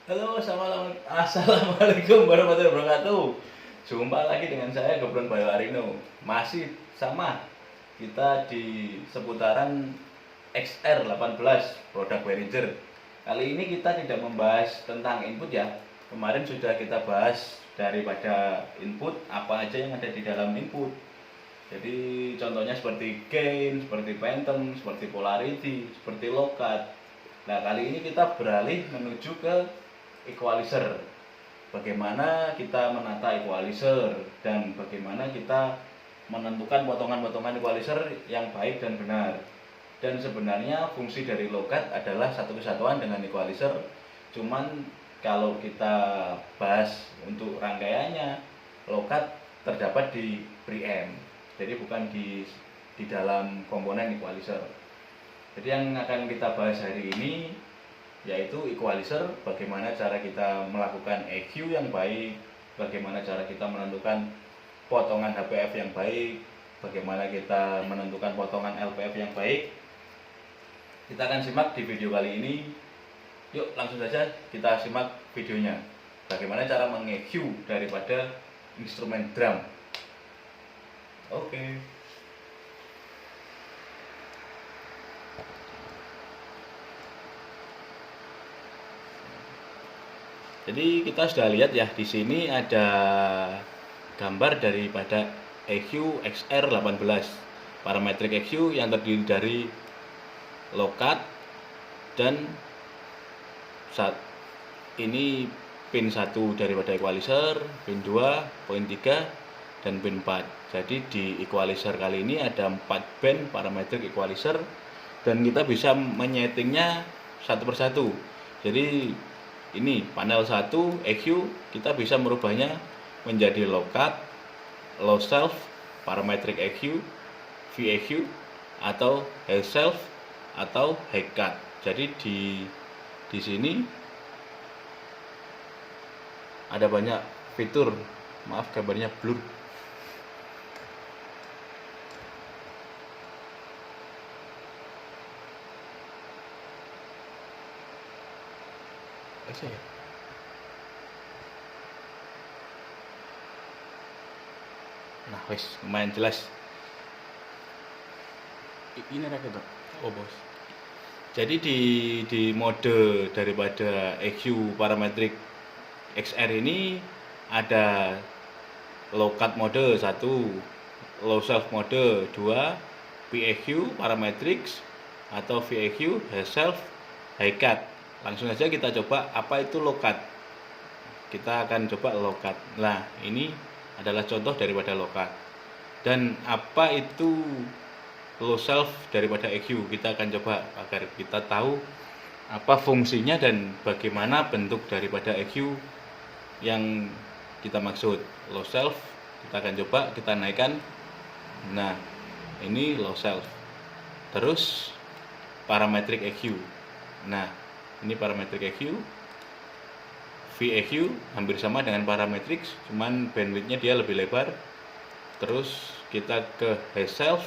Halo, assalamualaikum warahmatullahi wabarakatuh. Jumpa lagi dengan saya Gobron Bayu Arino. Masih sama kita di seputaran XR18 produk Behringer. Kali ini kita tidak membahas tentang input ya. Kemarin sudah kita bahas daripada input, apa aja yang ada di dalam input. Jadi contohnya seperti gain, seperti phantom, seperti polarity, seperti low cut. Nah, kali ini kita beralih menuju ke equalizer. Bagaimana kita menata equalizer dan bagaimana kita menentukan potongan-potongan equalizer yang baik dan benar. Dan sebenarnya fungsi dari low cut adalah satu kesatuan dengan equalizer. Cuman kalau kita bahas untuk rangkaiannya, low cut terdapat di preamp. Jadi bukan di dalam komponen equalizer. Jadi yang akan kita bahas hari ini yaitu equalizer, bagaimana cara kita melakukan EQ yang baik, bagaimana cara kita menentukan potongan HPF yang baik, bagaimana kita menentukan potongan LPF yang baik. Kita akan simak di video kali ini. Yuk langsung saja kita simak videonya. Bagaimana cara meng-EQ daripada instrumen drum. Oke. Jadi kita sudah lihat ya, di sini ada gambar daripada EQ XR18. Parametric EQ yang terdiri dari low cut dan ini pin 1 daripada equalizer, pin 2, poin 3 dan pin 4. Jadi di equalizer kali ini ada 4 band parametric equalizer dan kita bisa menyetingnya satu persatu. Jadi ini panel 1 EQ kita bisa merubahnya menjadi low cut, low self, parametric EQ, VEQ atau high self atau high cut. Jadi di sini ada banyak fitur. Maaf gambarnya blur. Nah, wes lumayan jelas. Ini rakyat dok. Oh bos. Jadi di mode daripada EQ parametric XR ini ada low cut mode 1, low self mode 2, VEQ parametrics atau VEQ high self, high cut. Langsung saja kita coba apa itu low cut. Kita akan coba low cut. Nah, ini adalah contoh daripada low cut. Dan apa itu low self daripada EQ? Kita akan coba agar kita tahu apa fungsinya dan bagaimana bentuk daripada EQ yang kita maksud. Low self kita akan coba kita naikkan. Nah, ini low self. Terus parametric EQ. Nah, ini parametric EQ. VEQ hampir sama dengan parametric, cuman bandwidthnya dia lebih lebar. Terus kita ke high self,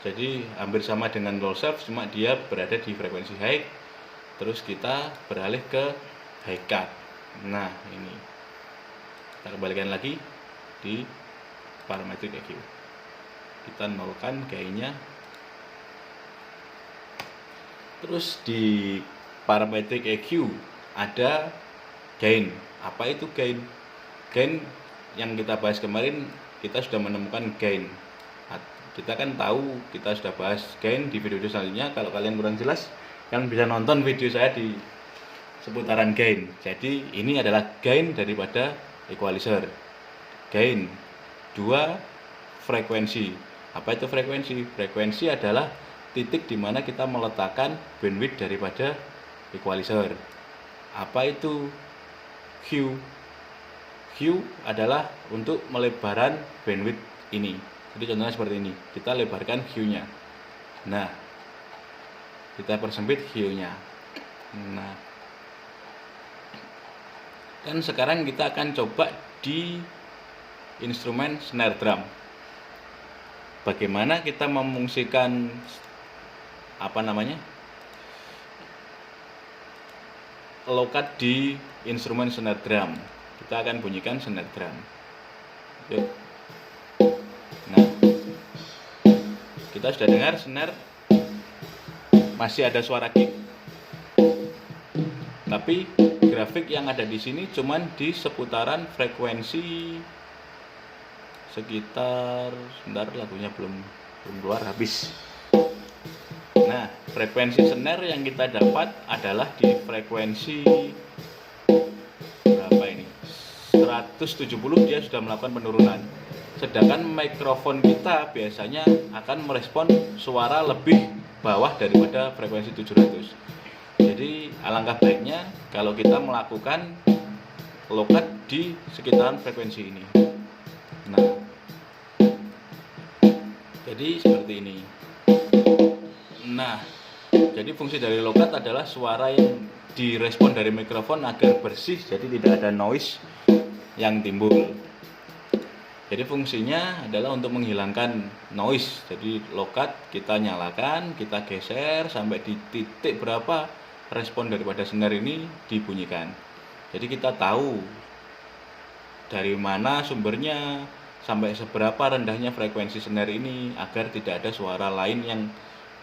jadi hampir sama dengan low self, cuma dia berada di frekuensi high. Terus kita beralih ke high cut. Nah, ini kita kembalikan lagi di parametric EQ. Kita nolkan gainnya. Terus di parametric EQ ada gain. Apa itu gain? Gain yang kita bahas kemarin, kita sudah menemukan gain. Kita kan tahu, kita sudah bahas gain di video selanjutnya. Kalau kalian kurang jelas, kalian bisa nonton video saya di seputaran gain. Jadi ini adalah gain daripada equalizer. Gain 2 frekuensi. Apa itu frekuensi? Frekuensi adalah titik di mana kita meletakkan bandwidth daripada equalizer. Apa itu Q? Q adalah untuk melebaran bandwidth ini. Jadi contohnya seperti ini. Kita lebarkan Q-nya. Nah, kita persempit Q-nya. Nah, dan sekarang kita akan coba di instrumen snare drum. Bagaimana kita memfungsikan low cut di instrumen snare drum. Kita akan bunyikan snare drum. Yuk. Nah, kita sudah dengar snare masih ada suara kick. Tapi grafik yang ada di sini cuman di seputaran frekuensi sekitar, sebentar, lagunya belum keluar, habis. Nah, frekuensi snare yang kita dapat adalah di frekuensi berapa ini? 170 dia sudah melakukan penurunan. Sedangkan mikrofon kita biasanya akan merespon suara lebih bawah daripada frekuensi 700. Jadi alangkah baiknya kalau kita melakukan low cut di sekitaran frekuensi ini. Nah, jadi seperti ini. Nah, jadi fungsi dari low cut adalah suara yang direspon dari mikrofon agar bersih, jadi tidak ada noise yang timbul. Jadi fungsinya adalah untuk menghilangkan noise. Jadi low cut kita nyalakan, kita geser sampai di titik berapa respon daripada snare ini dibunyikan. Jadi kita tahu dari mana sumbernya, sampai seberapa rendahnya frekuensi snare ini agar tidak ada suara lain yang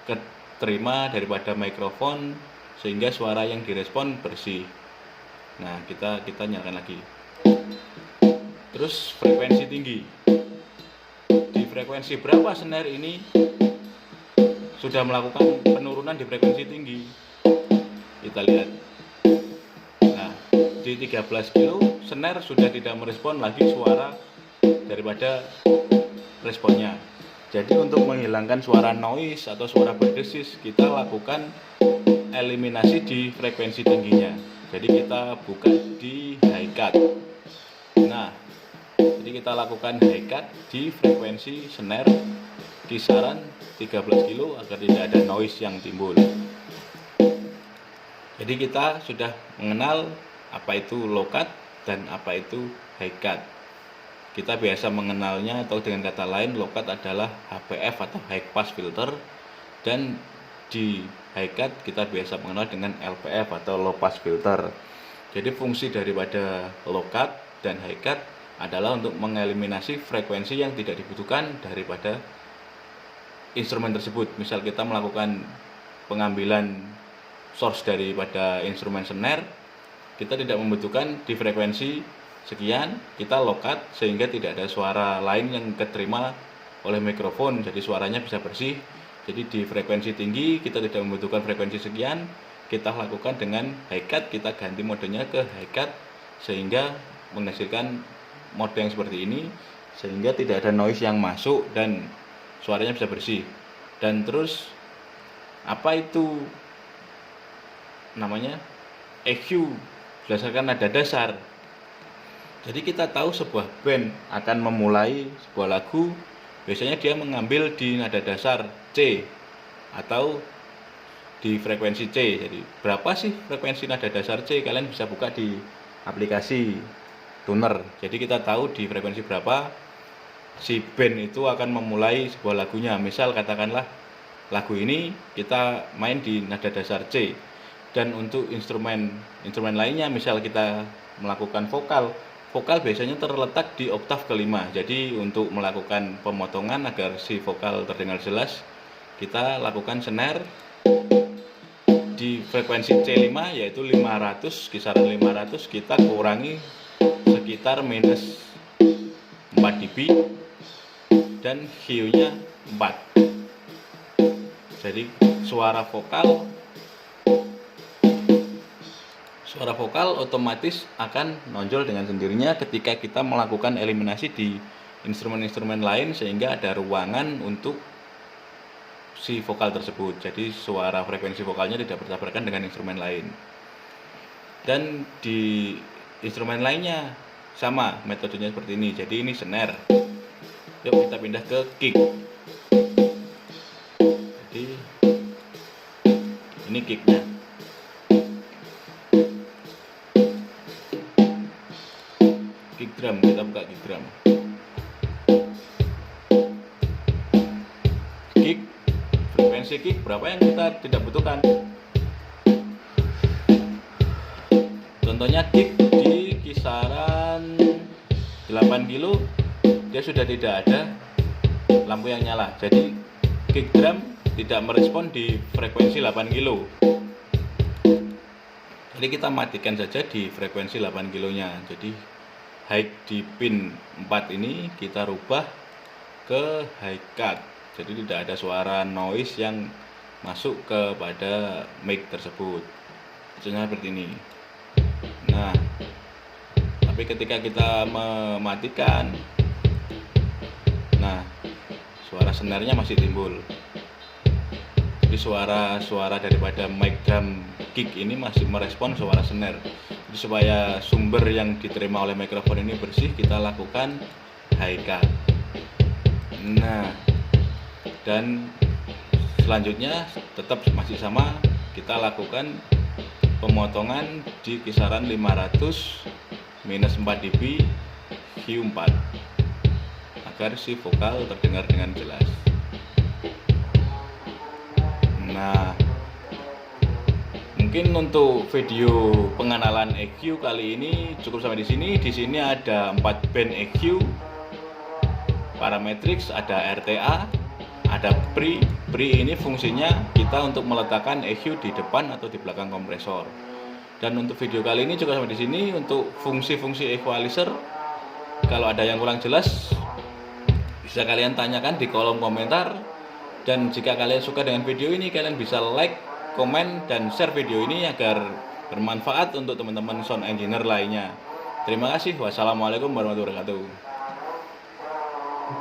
keterima daripada mikrofon sehingga suara yang direspon bersih. Nah, kita nyalakan lagi. Terus frekuensi tinggi. Di frekuensi berapa snare ini sudah melakukan penurunan di frekuensi tinggi? Kita lihat. Nah, di 13 kilo snare sudah tidak merespon lagi suara daripada responnya. Jadi untuk menghilangkan suara noise atau suara berdesis, kita lakukan eliminasi di frekuensi tingginya. Jadi kita buka di high cut. Nah, jadi kita lakukan high cut di frekuensi snare kisaran 13 kilo agar tidak ada noise yang timbul. Jadi kita sudah mengenal apa itu low cut dan apa itu high cut. Kita biasa mengenalnya atau dengan kata lain low cut adalah HPF atau high pass filter, dan di high cut kita biasa mengenal dengan LPF atau low pass filter. Jadi fungsi daripada low cut dan high cut adalah untuk mengeliminasi frekuensi yang tidak dibutuhkan daripada instrumen tersebut. Misal kita melakukan pengambilan source daripada instrumen snare, kita tidak membutuhkan di frekuensi sekian, kita low cut sehingga tidak ada suara lain yang keterima oleh mikrofon, jadi suaranya bisa bersih. Jadi di frekuensi tinggi kita tidak membutuhkan frekuensi sekian, kita lakukan dengan high cut, kita ganti modenya ke high cut sehingga menghasilkan mode yang seperti ini, sehingga tidak ada noise yang masuk dan suaranya bisa bersih. Dan terus apa itu namanya EQ berdasarkan nada dasar. Jadi kita tahu sebuah band akan memulai sebuah lagu, biasanya dia mengambil di nada dasar C atau di frekuensi C. Jadi berapa sih frekuensi nada dasar C? Kalian bisa buka di aplikasi tuner. Jadi kita tahu di frekuensi berapa si band itu akan memulai sebuah lagunya. Misal katakanlah lagu ini kita main di nada dasar C. Dan untuk instrumen lainnya, misal kita melakukan vokal biasanya terletak di oktav kelima. Jadi untuk melakukan pemotongan agar si vokal terdengar jelas, kita lakukan snare di frekuensi C5 yaitu 500, kisaran 500, kita kurangi sekitar minus 4 dB dan hue-nya 4. Jadi suara vokal otomatis akan nonjol dengan sendirinya ketika kita melakukan eliminasi di instrumen-instrumen lain, sehingga ada ruangan untuk si vokal tersebut. Jadi suara frekuensi vokalnya tidak bertabrakan dengan instrumen lain. Dan di instrumen lainnya sama metodenya seperti ini. Jadi ini snare. Yuk kita pindah ke kick. Jadi ini kicknya. Kick drum, kita buka kick drum. Kick, frekuensi kick berapa yang kita tidak butuhkan. Contohnya kick di kisaran 8 kilo dia sudah tidak ada lampu yang nyala, jadi kick drum tidak merespon di frekuensi 8 kilo. Jadi kita matikan saja di frekuensi 8 kilonya. Jadi high di pin 4 ini kita rubah ke high cut, jadi tidak ada suara noise yang masuk kepada mic tersebut. Contohnya seperti ini. Nah, tapi ketika kita mematikan, nah suara snare-nya masih timbul. Jadi suara daripada mic drum kick ini masih merespon suara snare. Jadi supaya sumber yang diterima oleh mikrofon ini bersih, kita lakukan high cut. Nah, dan selanjutnya tetap masih sama, kita lakukan pemotongan di kisaran 500 minus 4 dB Q4 agar si vokal terdengar dengan jelas. Nah, mungkin untuk video pengenalan EQ kali ini cukup sampai di sini. Di sini ada 4 band EQ, Parametrics, ada RTA, ada pre. Pre ini fungsinya kita untuk meletakkan EQ di depan atau di belakang kompresor. Dan untuk video kali ini cukup sampai di sini. Untuk fungsi-fungsi equalizer, kalau ada yang kurang jelas bisa kalian tanyakan di kolom komentar. Dan jika kalian suka dengan video ini, kalian bisa like, komen, dan share video ini agar bermanfaat untuk teman-teman sound engineer lainnya. Terima kasih. Wassalamualaikum warahmatullahi wabarakatuh.